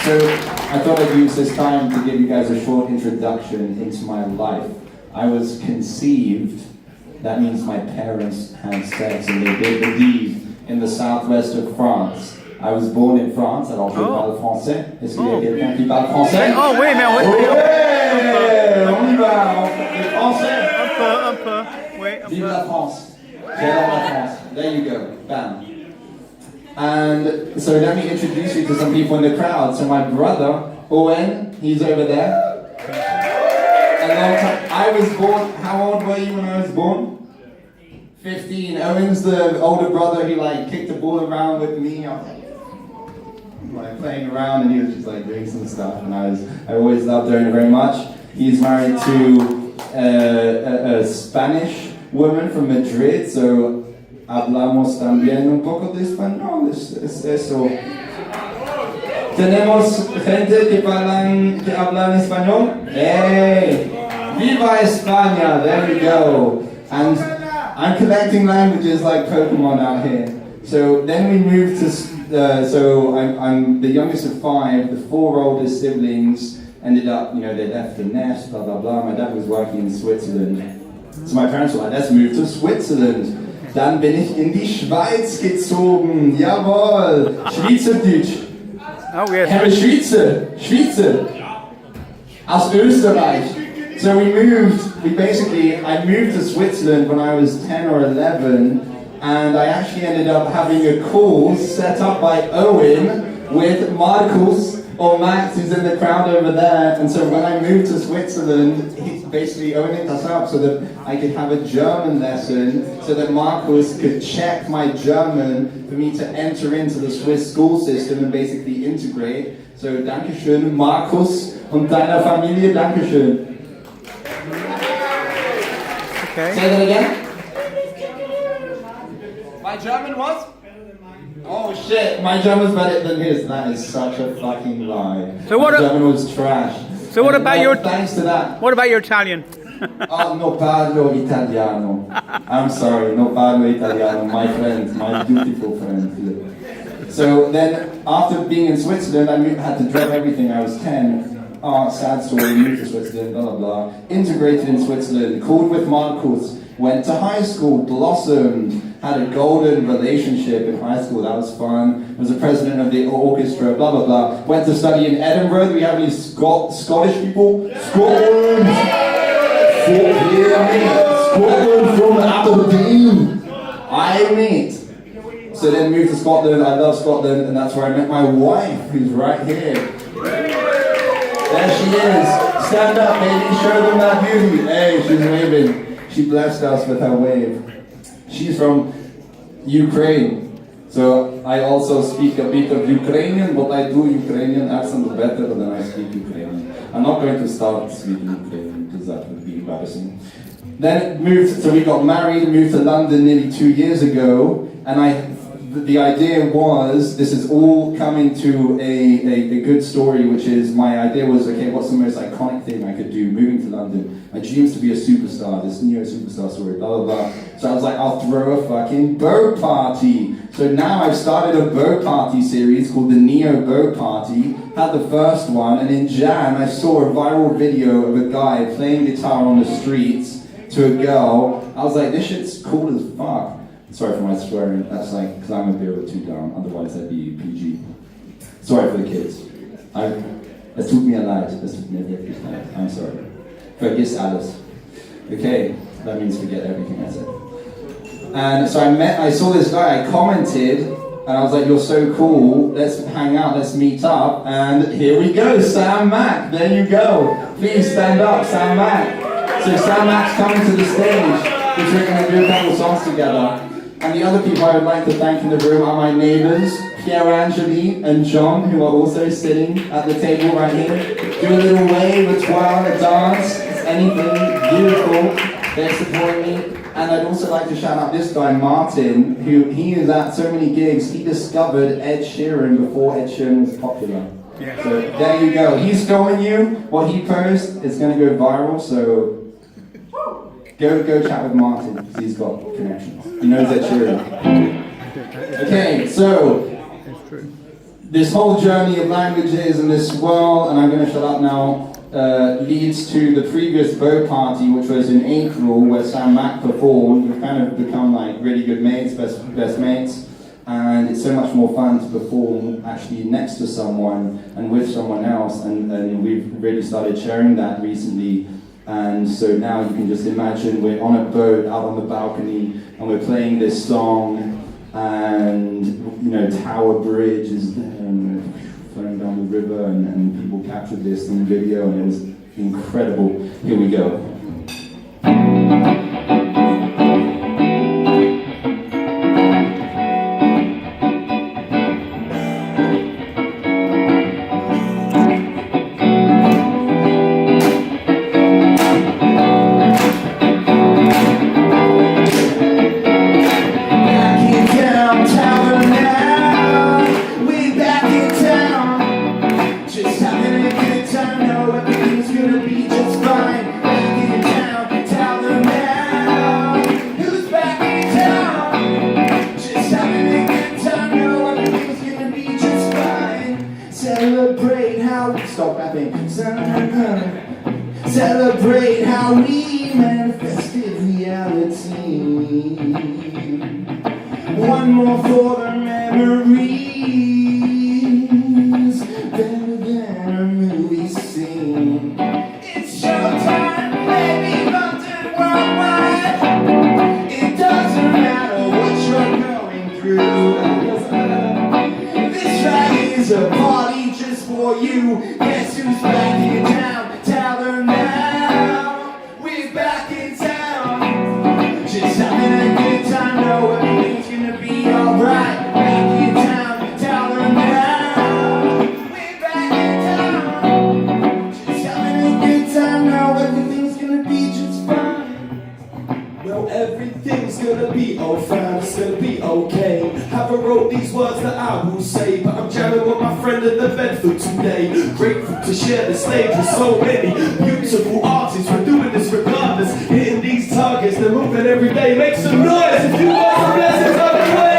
So I thought I'd use this time to give you guys a short introduction into my life. I was conceived, that means my parents had sex and they did the deed in the southwest of France. I was born in France, alors je parle français. Est-ce qu'il y a quelqu'un qui parle français? Oh oui, mais oui. Ouais, on y va, les français. Un peu, oui. Vive la France. J'adore la France. There you go, bam. And so let me introduce you to some people in the crowd. So my brother, Owen, he's over there. A long time. I was born, how old were you when I was born? 15. Owen's the older brother. He like kicked the ball around with me. I was like playing around and he was just like doing some stuff. And I always loved Owen very much. He's married to a Spanish woman from Madrid. So hablamos también un poco de español, es eso. Tenemos gente que hablan español. Hey, viva España! There we go. And I'm collecting languages like Pokemon out here. So then we moved to. So I'm the youngest of 5. The 4 oldest siblings ended up, they left the nest. Blah blah blah. My dad was working in Switzerland, so my parents were like, let's move to Switzerland. Dann bin ich in die Schweiz gezogen. Jawohl. Schweizerdeutsch. Oh, yes. Herr Schweizer. Aus Österreich. So I moved to Switzerland when I was 10 or 11, and I actually ended up having a call set up by Owen with Marcus, or Max, who's in the crowd over there. And so when I moved to Switzerland, he basically opened us up so that I could have a German lesson, so that Marcus could check my German for me to enter into the Swiss school system and basically integrate. So Dankeschön, Marcus und deiner Familie, Dankeschön. Okay. Say that again. My German was? Oh shit, my German's better than his. That is such a fucking lie. So my German was trash. So what about your? Thanks to that. What about your Italian? Oh, no parlo italiano. I'm sorry, no parlo italiano. My friend, my beautiful friend. So then, after being in Switzerland, I had to drop everything. I was 10. Oh, sad story. Moved to Switzerland. Blah blah blah. Integrated in Switzerland. Called with Marcus. Went to high school. Blossomed. Had a golden relationship in high school, that was fun. Was the president of the orchestra, blah blah blah. Went to study in Edinburgh. Do we have any Scottish people? Scotland! Scotland from Aberdeen! Aye, mate! So then moved to Scotland. I love Scotland, and that's where I met my wife, who's right here. There she is. Stand up, baby. Show them that beauty. Hey, she's waving. She blessed us with her wave. She's from Ukraine, so I also speak a bit of Ukrainian, but I do Ukrainian accent better than I speak Ukrainian. I'm not going to start speaking Ukrainian because that would be embarrassing. Then we got married, moved to London nearly 2 years ago, and the idea was, this is all coming to a good story, which is, my idea was, okay, what's the most iconic thing I could do moving to London? My dream is to be a superstar, this neo superstar story, blah, blah, blah. So I was like, I'll throw a fucking boat party. So now I've started a boat party series called the Neo Boat Party, had the first one, and in Jan I saw a viral video of a guy playing guitar on the streets to a girl. I was like, this shit's cool as fuck. Sorry for my swearing, that's like, because I'm a bit too down, otherwise I'd be PG. Sorry for the kids. Es tut mir leid, es tut mir wirklich leid. I'm sorry. Vergiss alles. Okay, that means forget everything I said. And so I saw this guy, I commented, and I was like, you're so cool, let's hang out, let's meet up, and here we go, Sam Mack, there you go. Please stand up, Sam Mack. So Sam Mack's coming to the stage, which we're going to do a couple songs together. And the other people I would like to thank in the room are my neighbours, Pierre-Angeli and John, who are also sitting at the table right here. Do a little wave, a twirl, a dance, anything, beautiful. They're supporting me. And I'd also like to shout out this guy, Martin, who he is at so many gigs, he discovered Ed Sheeran before Ed Sheeran was popular. Yeah. So there you go. He's showing you what he posts is going to go viral, so go chat with Martin, because he's got connections. He knows Ed Sheeran. Okay, so true. This whole journey of languages and this world, and I'm going to shut up now, leads to the previous bow party, which was in April, where Sam Mack performed. We've kind of become like really good mates, best mates, and it's so much more fun to perform actually next to someone and with someone else, and we've really started sharing that recently. And so now you can just imagine we're on a boat out on the balcony and we're playing this song, and you know, Tower Bridge is there and we're flowing down the river, and people captured this in video and it was incredible. Here we go. Celebrate how we manifested reality. One more for the memories, better than a movie scene. It's showtime, baby, London worldwide. It doesn't matter what you're going through. This right is a party just for you. Guess who's back in town? Tell her now, we're back in town. Just having a good time, know everything's gonna be alright. Back in town, tell her now, we're back in town. Just having a good time, know everything's gonna be just fine. Well, everything's gonna be all fine, it's gonna be okay. Haven't wrote these words that I will say, but I'm jamming with my friend in the Bedford today. Grateful to share the stage with so many beautiful artists. We're doing this regardless, hitting these targets, they're moving every day. Make some noise if you want some blessings on the way.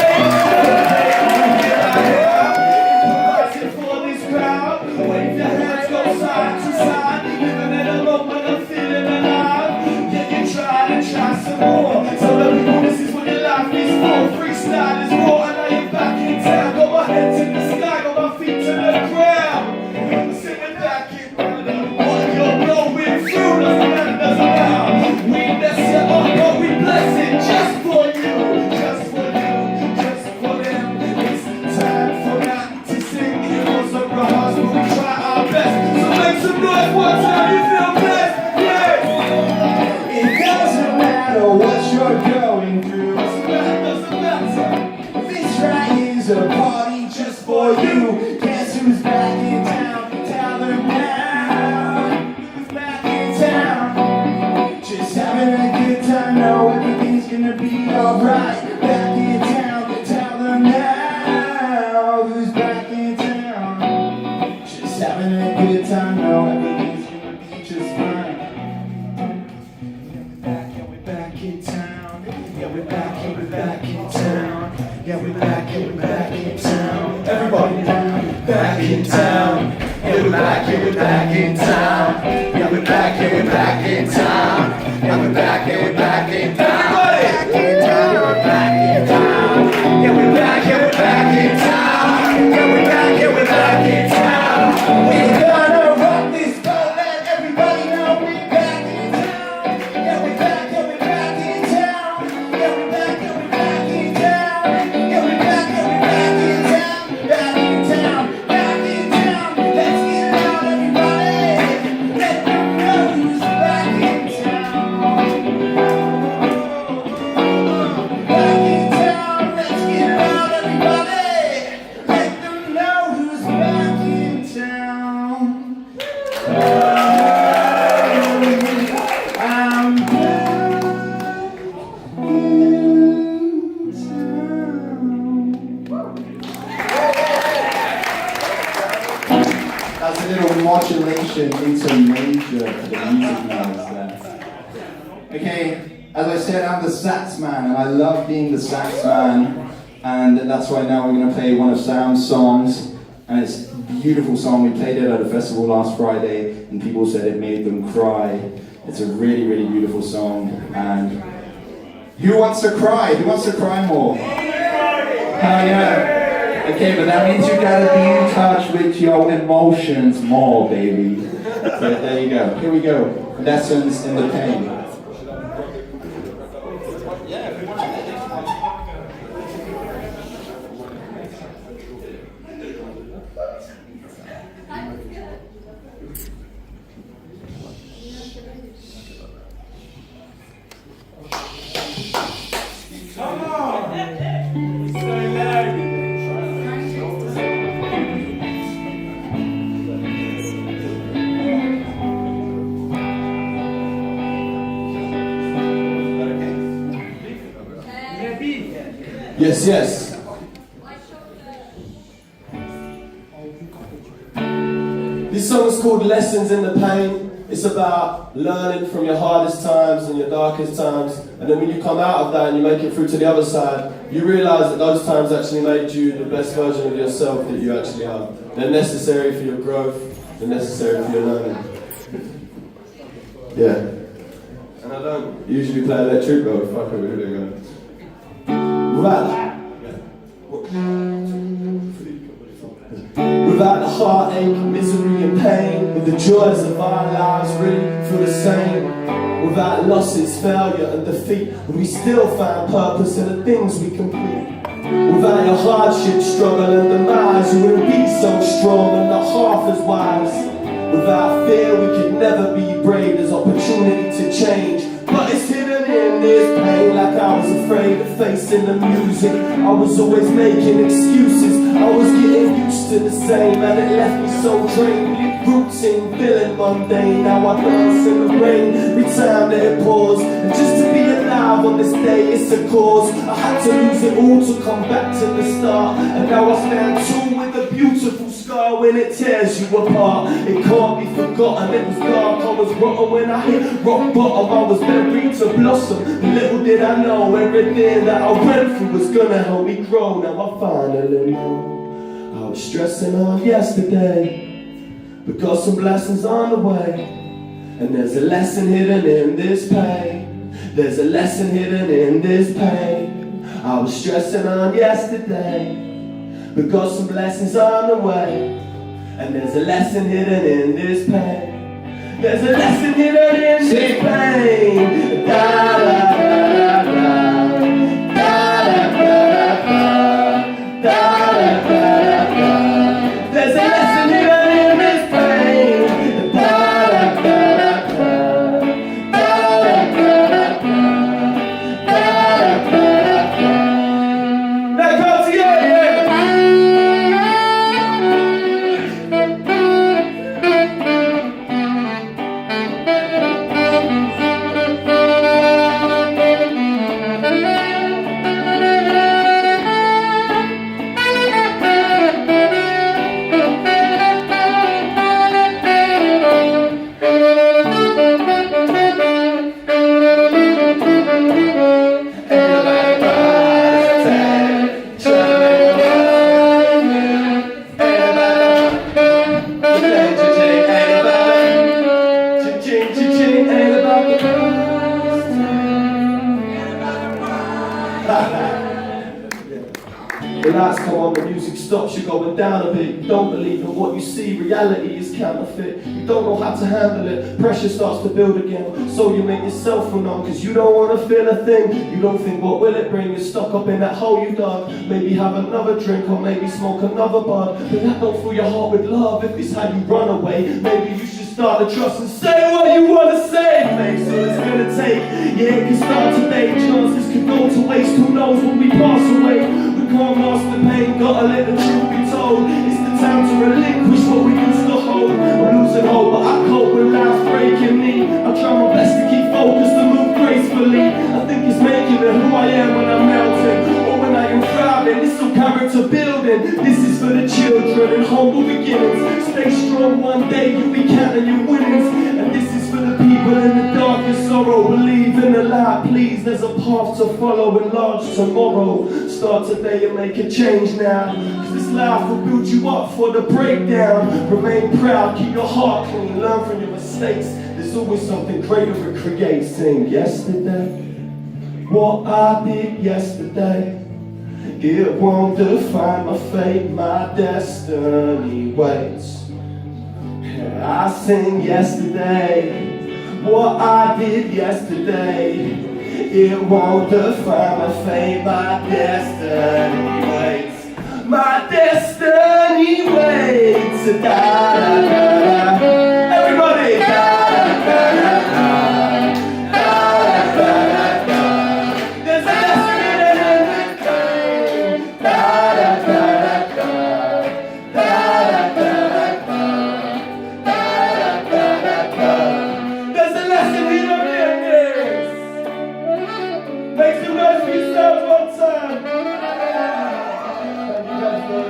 Dancing for this crowd, wave your hands, go side to side. Living in a moment, I'm feeling alive. Yeah, you try and try some more. So let me know this is what your life is for. Freestyle is raw, and now you're back in town. Got my head to the sky, got my feet to the ground. Sitting back in what you're going through, doesn't matter. We mess it up, but we bless it just for you, just for them. It's time for that to sing. It was a rehearsal, but we try our best. So make some noise one time, you feel blessed. Yeah. It doesn't matter what you're going through. Doesn't matter. This right is a party just for you. Guess who's back in town? Tell them now. Who's back in town? Just having a good time. Know everything's gonna be alright. Back in town. Tell them now. Who's back in town? Just having a good time. Know everything's gonna be just fine. Yeah, we're back in town. Yeah, we're back in town. Yeah, we're back in town. Everybody back in town. Yeah, we're back in town. Yeah, we're back in town. Yeah, we're back in town. Everybody back in town. Yeah, we're back in town. Yeah, we're back in town. We're gonna rock this boat, let everybody know we're back in town. Yeah, we're back in town. Yeah, we're back in town. Yeah, we're back in town. Back in town. Let's get it out, everybody. Let them know who's back in town. Back in town. Let's get it out, everybody. Let them know who's back in town. I'm back in town. That's a little modulation into major for the music notes there. Okay, as I said, I'm the sax man, and I love being the sax man and that's why now we're going to play one of Sam's songs, and it's a beautiful song. We played it at a festival last Friday, and people said it made them cry. It's a really, really beautiful song, and who wants to cry? Who wants to cry more? Hell yeah. Okay, but that means you gotta be in touch with your emotions more, baby. So there you go. Here we go. Lessons in the pain. Yes, yes. This song is called Lessons in the Pain. It's about learning from your hardest times and your darkest times, and then when you come out of that and you make it through to the other side, you realise that those times actually made you the best version of yourself that you actually are. They're necessary for your growth, they're necessary for your learning. Yeah. And I don't usually play electric, but fuck it, we're really going. Without the heartache, misery and pain, with the joys of our lives really feel the same. Without losses, failure and defeat, we still find purpose in the things we complete. Without your hardship, struggle and demise, you would be so strong and not half as wise. Without fear, we could never be brave. There's opportunity to change, but it's hidden in this pain. Like I was afraid of facing the music, I was always making excuses. I was getting used to the same, and it left me so drained. Routine, feeling mundane. Now I dance in the rain, every time that it pours. And just to be alive on this day, it's a cause. I had to lose it all to come back to the start, and now I stand tall with a beautiful scar when it tears you apart. It can't be forgotten, it was dark, I was rotten when I hit rock bottom. I was buried to blossom, little did I know everything that I went through was gonna help me grow. Now I finally know. I was stressing on yesterday, but got some blessings on the way. And there's a lesson hidden in this pain. There's a lesson hidden in this pain. I was stressing on yesterday, but got some blessings on the way. And there's a lesson hidden in this pain. There's a lesson hidden in this pain. Da da da da da. Da da da da da. Da da da da. There's a lesson hidden in this pain. Da da da da. Da da da da. Da da da. Nat Cartier, the lights come on, the music stops, you're going down a bit. You don't believe in what you see, reality is counterfeit. You don't know how to handle it, pressure starts to build again. So you make yourself feel numb, cause you don't want to feel a thing. You don't think what will it bring, you're stuck up in that hole you dug. Maybe have another drink or maybe smoke another bud. But that don't fill your heart with love if it's how you run away. Maybe you should start to trust and say what you want to say. Makes all it's gonna take, yeah, it can start today. Chances could go to waste, who knows when we pass away. Can't mask the pain, gotta let the truth be told. It's the time to relinquish what we used to hold. I'm losing hope, but I cope with life's breaking me. I try my best to keep focused and move gracefully. I think it's making it who I am when I'm melting, or when I am thriving. It's some character building. This is for the children and humble beginnings. Stay strong, one day you'll be counting your winnings. And this is for the people Well, in the darkest sorrow, believe in the light, please. There's a path to follow, enlarge tomorrow. Start today and make a change now. Cause this life will build you up for the breakdown. Remain proud, keep your heart clean, learn from your mistakes. There's always something greater to create. Sing yesterday, what I did yesterday. It won't define my fate, my destiny waits. I sing yesterday, what I did yesterday. It won't define my fate, my destiny waits. My destiny waits. Da, da, da, da. Everybody! Da, da, da, da, da. Da, da, da, da. There's a lesson in everything. Da, da, da, da, da. Da, da, da, da. There's a lesson in everything. Make some noise for yourself one time. Thank you, Bedford.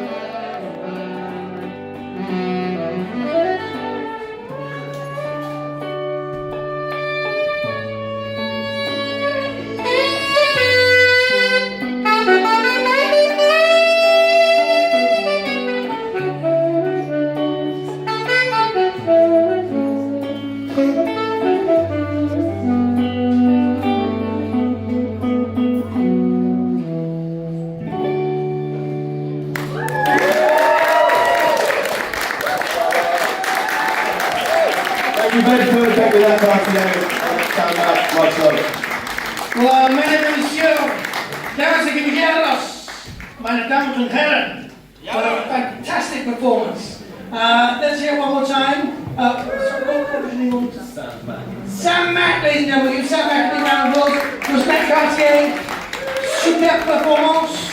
Thank you, Bedford. Thank you, Nat Cartier. Much love. Well, mesdames et messieurs, dames y caballeros, meine Damen und Herren, what a fantastic performance. Let's hear it one more time. Sam Mac, ladies and gentlemen, give Sam Mac a big round of applause. It was Nat Cartier, superb performance.